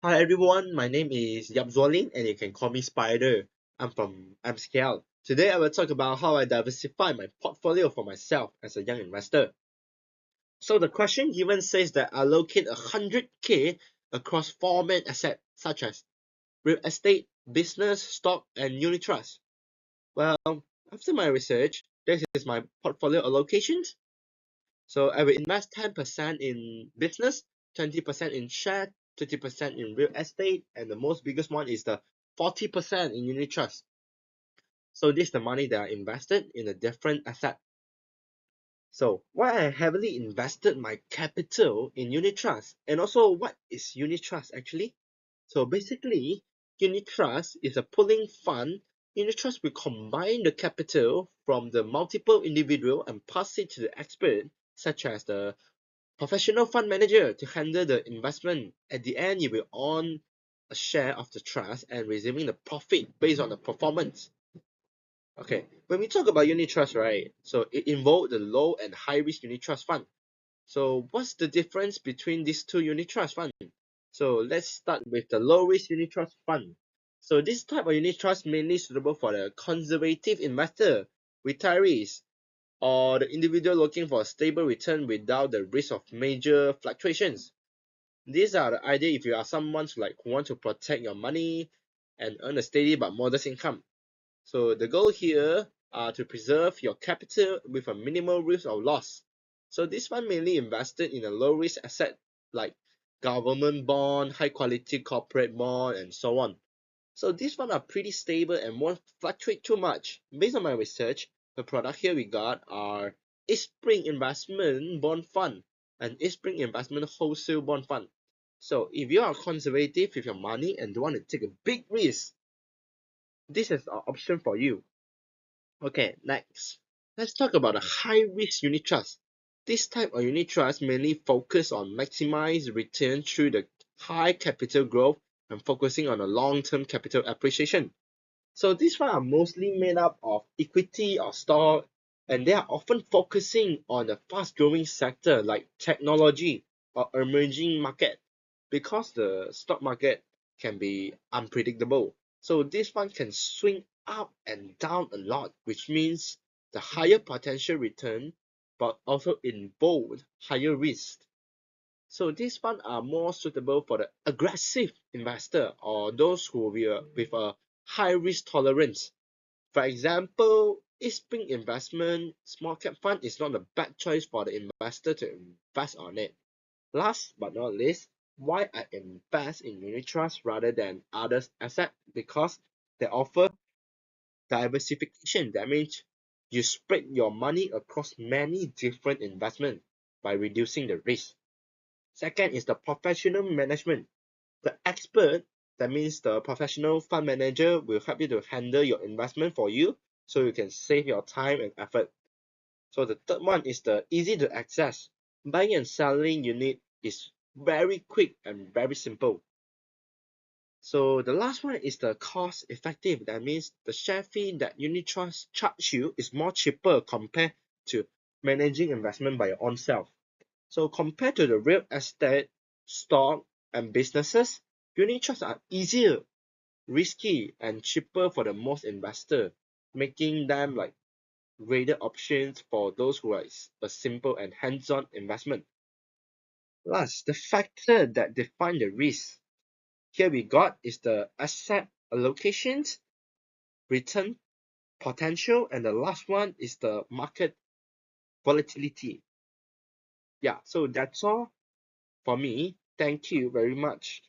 Hi everyone, my name is Yap Zuolin and you can call me Spider. I'm from MSKL. Today I will talk about how I diversify my portfolio for myself as a young investor. So the question given says that allocate 100k across four main assets such as real estate, business, stock, and unit trust. Well, after my research, this is my portfolio allocations. So I will invest 10% in business, 20% in share, 30% in real estate, and the most biggest one is the 40% in unit trust. So this is the money that I invested in a different asset. So why I heavily invested my capital in unit trust, and also what is unit trust actually? So basically, unit trust is a pooling fund. Unit trust will combine the capital from the multiple individual and pass it to the expert, such as the professional fund manager, to handle the investment. At the end, you will own a share of the trust and receiving the profit based on the performance. Okay, when we talk about unit trust, right? So it involves the low and high risk unit trust fund. So what's the difference between these two unit trust funds? So let's start with the low risk unit trust fund. So this type of unit trust mainly suitable for the conservative investor, retirees, or the individual looking for a stable return without the risk of major fluctuations. These are the idea if you are someone who want to protect your money and earn a steady but modest income. So the goal here are to preserve your capital with a minimal risk of loss. So this one mainly invested in a low risk asset like government bond, high quality corporate bond, and so on. So these one are pretty stable and won't fluctuate too much. Based on my research, the product here we got are Eastspring Investment Bond Fund and Eastspring Investment Wholesale Bond Fund. So if you are conservative with your money and don't want to take a big risk, this is an option for you. Okay, next. Let's talk about a high risk unit trust. This type of unit trust mainly focus on maximize return through the high capital growth and focusing on a long-term capital appreciation. So these funds are mostly made up of equity or stock, and they are often focusing on a fast-growing sector like technology or emerging market because the stock market can be unpredictable. So this one can swing up and down a lot, which means the higher potential return, but also involve higher risk. So these funds are more suitable for the aggressive investor or those who will with a high risk tolerance. For example, Eastspring Investment Small Cap Fund is not a bad choice for the investor to invest on it. Last but not least, why I invest in unit trust rather than other assets? Because they offer diversification. That means you spread your money across many different investments by reducing the risk. Second is the professional management. The expert, that means the professional fund manager, will help you to handle your investment for you so you can save your time and effort. So the third one is the easy to access. Buying and selling unit is very quick and very simple. So the last one is the cost effective. That means the share fee that unit trust charge you is more cheaper compared to managing investment by your own self. So compared to the real estate, stock, and businesses, unit trusts are easier, risky, and cheaper for the most investor, making them like greater options for those who are a simple and hands-on investment. Last, the factor that define the risk. Here we got is the asset allocations, return potential, and the last one is the market volatility. Yeah, so that's all for me. Thank you very much.